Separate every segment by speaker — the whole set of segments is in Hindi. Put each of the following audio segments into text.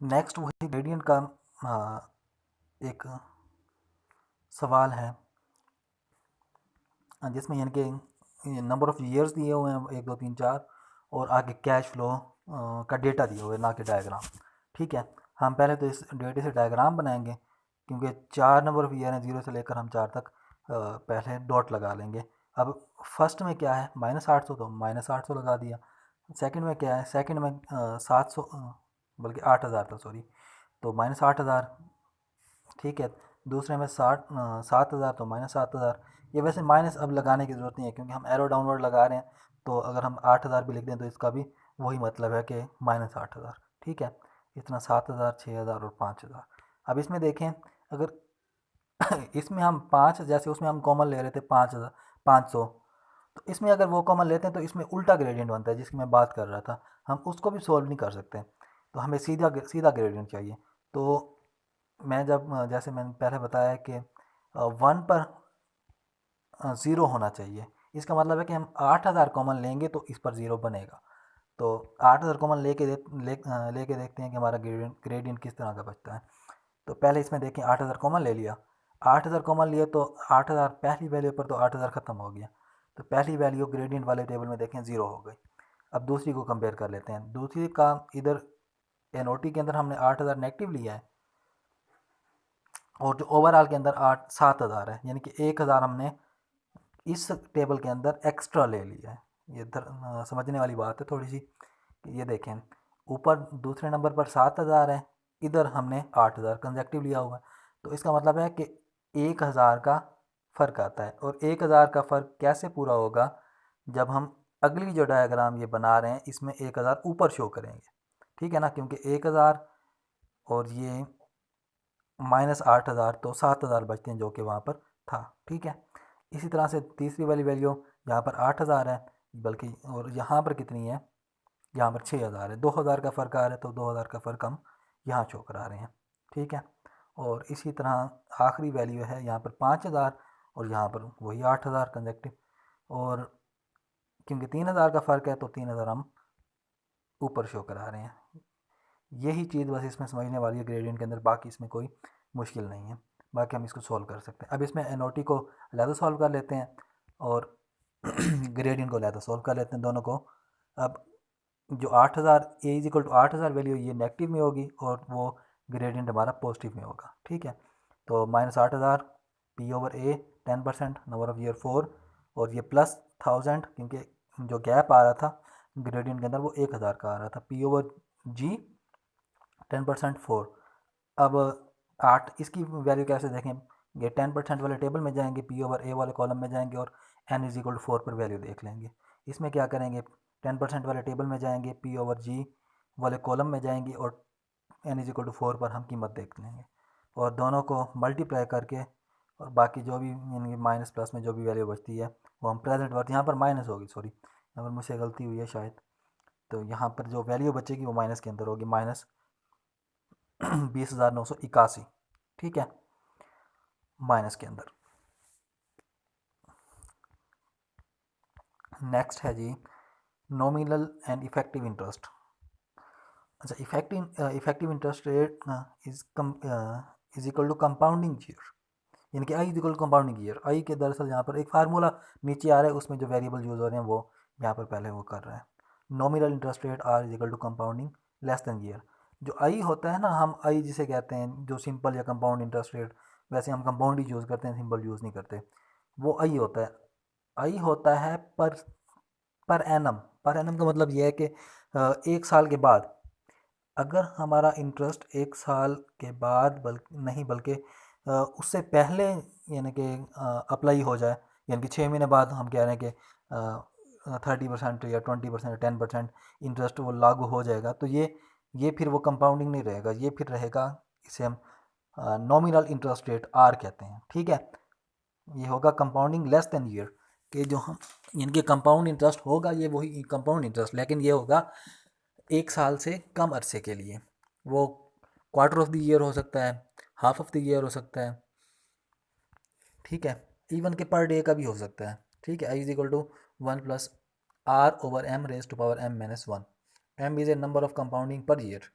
Speaker 1: नेक्स्ट वही ग्रेडियंट का एक सवाल है जिसमें यानी कि नंबर ऑफ़ ईयर्स दिए हुए हैं 1 2 3 4 और आगे कैश फ्लो का डेटा दिए हुए ना कि डायग्राम। ठीक है, हम पहले तो इस डेटे से डायग्राम बनाएंगे क्योंकि 4 नंबर ऑफ़ ईयर हैं, 0 से लेकर हम 4 तक। पहले डॉट लगा लेंगे। अब फर्स्ट में क्या है -800, तो -800 लगा दिया। सेकंड में क्या है, सेकंड में 700 बल्कि 8000 था, सॉरी, तो -8000। ठीक है, दूसरे में 7,000 तो -7,000। ये वैसे माइनस अब लगाने की ज़रूरत नहीं है क्योंकि हम एरो डाउनवर्ड लगा रहे हैं, तो अगर हम 8,000 भी लिख दें तो इसका भी वही मतलब है कि -8,000। ठीक है, इतना 7,000, 6,000 और 5,000। अब इसमें देखें, अगर इसमें हम 5, जैसे उसमें हम कॉमन ले रहे थे 5,000, 500, तो इसमें अगर वो कॉमन लेते हैं तो इसमें उल्टा ग्रेडियंट बनता है जिसकी मैं बात कर रहा था। हम उसको भी सॉल्व नहीं कर सकते, तो हमें सीधा सीधा ग्रेडियंट चाहिए। तो मैं जब जैसे मैंने पहले बताया कि 1 पर 0 होना चाहिए। इसका मतलब है कि हम 8,000 कॉमन लेंगे तो इस पर 0 बनेगा। तो 8,000 कॉमन लेके देखते हैं कि हमारा ग्रेडियंट किस तरह का बचता है। तो पहले इसमें देखें, 8,000 कॉमन ले लिया। 8,000 कॉमन लिए तो 8,000 पहली वैल्यू पर तो 8,000 ख़त्म हो गया। तो पहली वैल्यू ग्रेडियंट वाले टेबल में देखें 0 हो गई। अब दूसरी को कंपेयर कर लेते हैं। दूसरी का इधर एनओटी के अंदर हमने 8,000 नेगेटिव लिया है और जो ओवरऑल के अंदर 7,000 है, यानी कि 1,000 हमने इस टेबल के अंदर एक्स्ट्रा ले लिया है। ये समझने वाली बात है थोड़ी सी। ये देखें, ऊपर दूसरे नंबर पर 7,000 है, इधर हमने 8,000 कंजेक्टिव लिया हुआ है। तो इसका मतलब है कि 1,000 का फ़र्क आता है। और 1,000 का फ़र्क कैसे पूरा होगा, जब हम अगली जो डायग्राम ये बना रहे हैं इसमें 1,000 ऊपर शो करेंगे। ठीक है ना, क्योंकि 1,000 और ये -8,000 तो 7,000 बचते हैं जो कि वहाँ पर था। ठीक है, इसी तरह से तीसरी वाली वैल्यू यहाँ पर 8,000 है, बल्कि और यहाँ पर कितनी है, यहाँ पर 6,000 है। 2,000 का फ़र्क आ रहा है, तो 2,000 का फ़र्क हम यहाँ शो करा रहे हैं। ठीक है, और इसी तरह आखिरी वैल्यू है यहाँ पर 5,000 और यहाँ पर वही 8,000 कंजेक्टिव। और क्योंकि 3,000 का फ़र्क है तो 3,000 हम ऊपर शो करा रहे हैं। यही चीज़ बस इसमें समझने वाली है ग्रेडियंट के अंदर, बाकी इसमें कोई मुश्किल नहीं है। बाकी हम इसको सॉल्व कर सकते हैं। अब इसमें एनओटी को अलहदा सॉल्व कर लेते हैं और ग्रेडियंट को अलहदा सॉल्व कर लेते हैं दोनों को। अब जो 8,000 ए इज इक्वल टू 8,000 वैल्यू ये नेगेटिव में होगी और वो ग्रेडियंट हमारा पॉजिटिव में होगा। ठीक है, तो -8,000 P over A 10%, number of year 4, और ये +1000 क्योंकि जो गैप आ रहा था ग्रेडियंट के अंदर वो 1,000 का आ रहा था। पी ओवर जी 10% 4। अब 8, इसकी वैल्यू कैसे देखें, ये 10% वाले टेबल में जाएंगे, पी ओवर ए वाले कॉलम में जाएंगे और एन इज इक्वल टू 4 पर वैल्यू देख लेंगे। इसमें क्या करेंगे, 10% वाले टेबल में जाएंगे, पी ओवर जी वाले कॉलम में जाएंगे और एन इज इक्वल टू 4 पर हम कीमत देख लेंगे और दोनों को मल्टीप्लाई करके, और बाकी जो भी यानी माइनस प्लस में जो भी वैल्यू बचती है वो हम प्रेजेंट वर्थ, यहाँ पर माइनस होगी, सॉरी यहाँ पर मुझसे गलती हुई है शायद, तो यहाँ पर जो वैल्यू बचेगी वो माइनस के अंदर होगी, -20,981। ठीक है, माइनस के अंदर। नेक्स्ट है जी नॉमिनल एंड इफेक्टिव इंटरेस्ट। अच्छा, effective interest rate is equal to compounding year, यानी कि I is equal to compounding year. I के दरअसल यहाँ पर एक फार्मूला नीचे आ रहा है, उसमें जो वेरिएबल यूज हो रहे हैं वो यहाँ पर पहले वो कर रहा है। Nominal interest rate R is equal to compounding less than year. जो आई होता है ना, हम आई जिसे कहते हैं, जो सिंपल या कंपाउंड इंटरेस्ट रेट, वैसे हम कंपाउंड ही यूज़ करते हैं, सिंपल यूज़ नहीं करते, वो आई होता है। आई होता है पर एनम। पर एनम का मतलब ये है कि 1 साल के बाद, अगर हमारा इंटरेस्ट 1 साल के बाद बल्कि नहीं बल्कि उससे पहले यानी कि अप्लाई हो जाए, यानी कि 6 महीने बाद हम कह रहे हैं कि 30% या 20% 10% इंटरेस्ट वो लागू हो जाएगा, तो ये फिर वो कंपाउंडिंग नहीं रहेगा, ये फिर रहेगा, इसे हम नॉमिनल इंटरेस्ट रेट आर कहते हैं। ठीक है, ये होगा कंपाउंडिंग लेस देन ईयर, कि जो हम इनके कंपाउंड इंटरेस्ट होगा ये वही कंपाउंड इंटरेस्ट, लेकिन ये होगा 1 साल से कम अरसे के लिए। वो क्वार्टर ऑफ द ईयर हो सकता है, हाफ ऑफ द ईयर हो सकता है। ठीक है, इवन के पर डे का भी हो सकता है। ठीक है, I is equal to 1 + r/m raise to power m - 1। m is a number of compounding per year.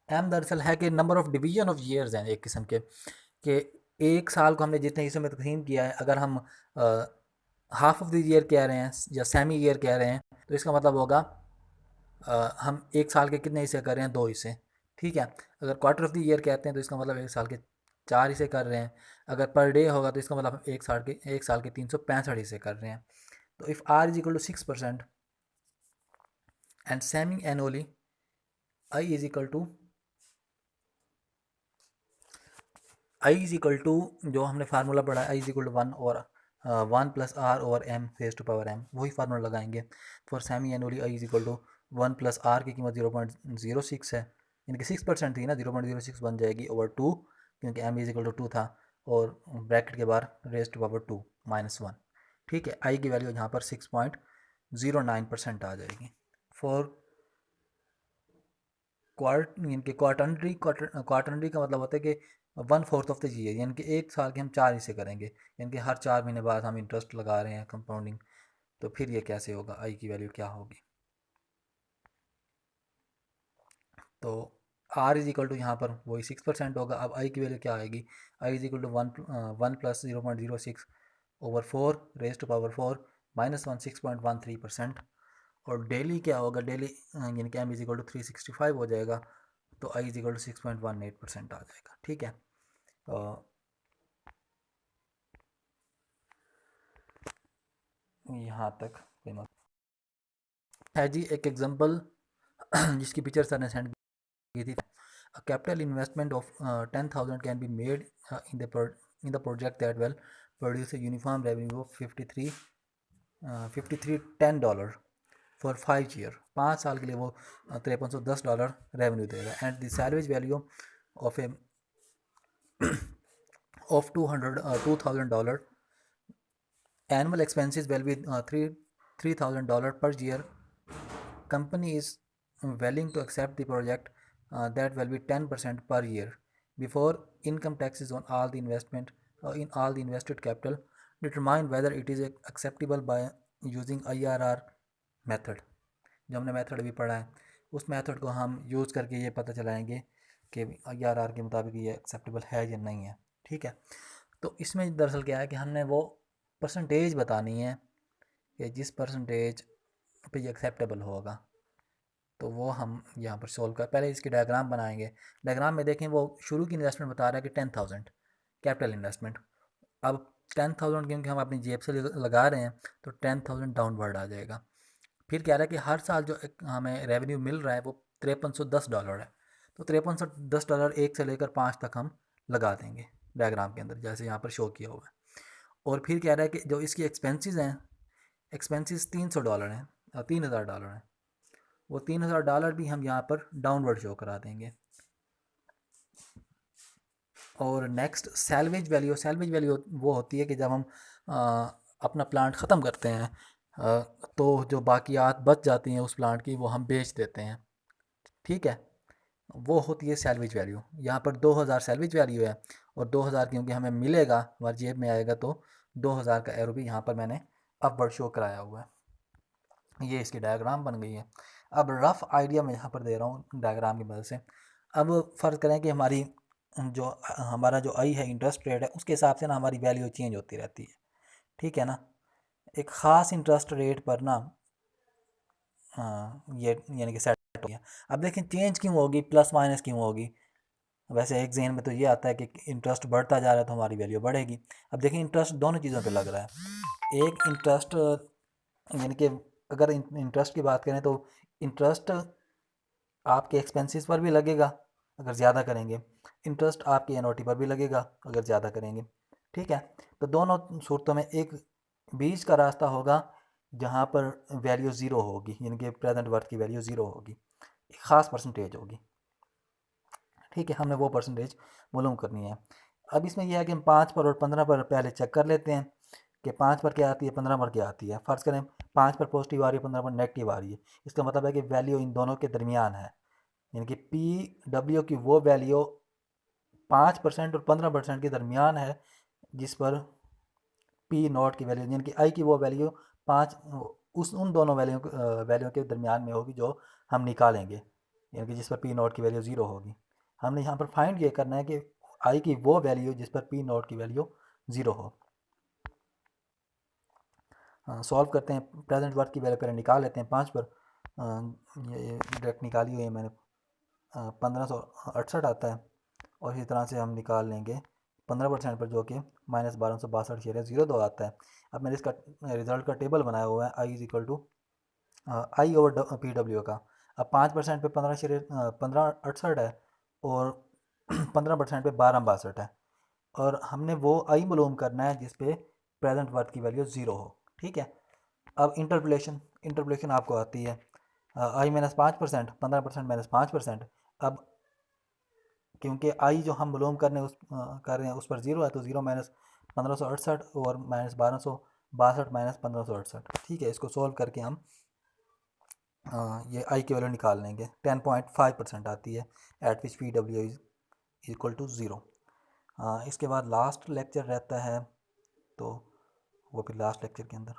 Speaker 1: M दरअसल है कि number of division of years हैं एक किस्म के, कि एक साल को हमने जितने हिस्सों में तकसीम किया है, अगर हम हाफ ऑफ द ईयर कह रहे हैं या सेमी ईयर कह रहे हैं, तो इसका मतलब होगा हम एक साल के कितने हिस्से कर रहे हैं, दो हिस्से। ठीक है, अगर क्वार्टर ऑफ द ईयर कहते हैं तो इसका मतलब एक साल के चार हिस्से कर रहे हैं। अगर पर डे होगा तो इसका मतलब हम एक साल के 365 हिस्से कर रहे हैं। तो if R is equal to 6% and semi annually I is equal to जो हमने फार्मूला पढ़ा है, आई इज इक्वल टू 1 और 1 + r/m वही फार्मूला लगाएंगे for semi annually. I is equal to 1 + r की कीमत 0.06 है, यानी कि 6% थी ना, 0.06 बन जाएगी ओवर 2, क्योंकि m इज इक्वल टू 2 था, और ब्रैकेट के बाहर रेज़ टू पावर 2 -1। ठीक है, आई की वैल्यू यहाँ पर 6.09% आ जाएगी। फॉर यानी कि क्वार्टरली का मतलब होता है कि 1/4 ऑफ द ईयर, यानी कि एक साल के हम चार हिस्से करेंगे, यानी कि हर 4 महीने बाद हम इंटरेस्ट लगा रहे हैं, कंपाउंडिंग। तो फिर ये कैसे होगा, आई की वैल्यू क्या होगी? तो आर इज इक्वल टू यहाँ पर वही 6% होगा। अब आई की वैल्यू क्या आएगी? I is equal to 1 + 0.06 over 4 raise to power 4 -1 6.13%। और डेली क्या होगा? डेली यानी कि एम इज इक्वल टू 365 हो जाएगा, तो आई इज इक्वल टू 6.18% आ जाएगा। ठीक है, यहाँ तक कोई मत है जी। एक एग्जांपल जिसकी पिक्चर सर ने सेंड की थी। A capital investment of 10,000 can be made in the project that will produce a uniform revenue of 53 $10 for 5 year. 5 साल के लिए वो $5310 रेवेन्यू देगा। And the salvage value of A of $2,000. Annual expenses will be $3,000 per year. Company is willing to accept the project that will be 10% per year before income taxes on all the investment in all the invested capital. Determine whether it is acceptable by using IRR method। जो हमने मेथड भी पढ़ा है, उस मेथड को हम यूज़ करके ये पता चलाएंगे कि IRR के मुताबिक ये एक्सेप्टेबल है या नहीं है। ठीक है, तो इसमें दरअसल क्या है कि हमने वो परसेंटेज बतानी है कि जिस परसेंटेज पे ये एक्सेप्टेबल होगा, तो वो हम यहाँ पर सोल्व कर, पहले इसकी डायग्राम बनाएंगे। डायग्राम में देखें, वो शुरू की इन्वेस्टमेंट बता रहा है कि 10,000 कैपिटल इन्वेस्टमेंट। अब 10,000 क्योंकि हम अपनी जेब से लगा रहे हैं, तो 10,000 डाउनवर्ड आ जाएगा। फिर कह रहा है कि हर साल जो हमें रेवेन्यू मिल रहा है वो $5310 है, तो $5310 एक से लेकर 5 तक हम लगा देंगे डायग्राम के अंदर, जैसे यहाँ पर शो किया हुआ है। और फिर कह रहा है कि जो इसकी एक्सपेंसेस हैं, एक्सपेंसेस $300 हैं, $3000 हैं, वो $3000 भी हम यहाँ पर डाउनवर्ड शो करा देंगे। और नेक्स्ट सैलवेज वैल्यू वो होती है कि जब हम अपना प्लांट ख़त्म करते हैं, तो जो बाकियात बच जाती हैं उस प्लांट की, वो हम बेच देते हैं। ठीक है, वो होती है सैलवेज वैल्यू। यहाँ पर 2000 सैलवेज वैल्यू है, और 2000 क्योंकि हमें मिलेगा, हमारी जेब में आएगा, तो 2000 का एरो भी यहाँ पर मैंने अपवर्ड शो कराया हुआ है। ये इसकी डायग्राम बन गई है। अब रफ़ आइडिया मैं यहाँ पर दे रहा हूँ डायग्राम की मदद से। अब फ़र्ज़ करें कि हमारा जो आई है, इंटरेस्ट रेट है, उसके हिसाब से ना हमारी वैल्यू चेंज होती रहती है। ठीक है ना, एक ख़ास इंटरेस्ट रेट पर ना ये यानी कि सेट हो गया। अब देखें चेंज क्यों होगी, प्लस माइनस क्यों होगी? वैसे एक जहन में तो ये आता है कि इंटरेस्ट बढ़ता जा रहा है तो हमारी वैल्यू बढ़ेगी। अब देखिए, इंटरेस्ट दोनों चीज़ों पे लग रहा है। एक इंटरेस्ट यानी कि अगर इंटरेस्ट की बात करें, तो इंटरेस्ट आपके एक्सपेंसेस पर भी लगेगा अगर ज़्यादा करेंगे, इंटरेस्ट आपके एनओटी पर भी लगेगा अगर ज़्यादा करेंगे। ठीक है, तो दोनों सूरतों में एक बीच का रास्ता होगा जहाँ पर वैल्यू ज़ीरो होगी, यानी कि प्रेजेंट वर्थ की वैल्यू ज़ीरो होगी, एक ख़ास परसेंटेज होगी। ठीक है, हमने वो परसेंटेज मालूम करनी है। अब इसमें यह है कि हम 5 पर और 15 पर पहले चेक कर लेते हैं कि 5 पर क्या आती है, 15 पर क्या आती है। फ़र्ज़ करें 5 पर पॉजिटिव आ रही है, 15 पर नेगेटिव आ रही है, इसका मतलब है कि वैल्यू इन दोनों के दरमियान है, यानी कि PW की वो वैल्यू 5% और 15% के दरमियान है, जिस पर P0 की वैल्यू यानी कि आई की वो वैल्यू 5 उन दोनों वैल्यू के दरमियान में होगी जो हम निकालेंगे। यानी कि जिस पर पी नॉट की वैल्यू ज़ीरो होगी। हमने यहाँ पर फाइंड ये करना है कि आई की वो वैल्यू जिस पर पी नॉट की वैल्यू ज़ीरो हो। सॉल्व करते हैं। प्रेजेंट वर्थ की वैल्यू पहले निकाल लेते हैं 5 पर। ये डायरेक्ट निकाली हुई है मैंने। 1568 आता है, और इसी तरह से हम निकाल लेंगे 15% पर, जो कि -1262/0 आता है। अब मैंने इसका रिजल्ट का टेबल बनाया हुआ है, I is equal to I over P W का। अब 5% पे 1568 है, और 15% पे 1262 है, और हमने वो आई मालूम करना है जिस पे प्रेजेंट वर्थ की वैल्यू ज़ीरो हो। ठीक है। अब इंटरपोलेशन आपको आती है। आई -5%, 15% -5%। अब क्योंकि आई जो हम मालूम कर रहे हैं उस पर ज़ीरो है, तो ज़ीरो माइनस 1568 और -1262 -1568। ठीक है, इसको सॉल्व करके हम ये आई की वैल्यू निकाल लेंगे। 10.5% आती है, at which P W is equal to zero. इसके बाद लास्ट लेक्चर रहता है, तो वो फिर लास्ट लेक्चर के अंदर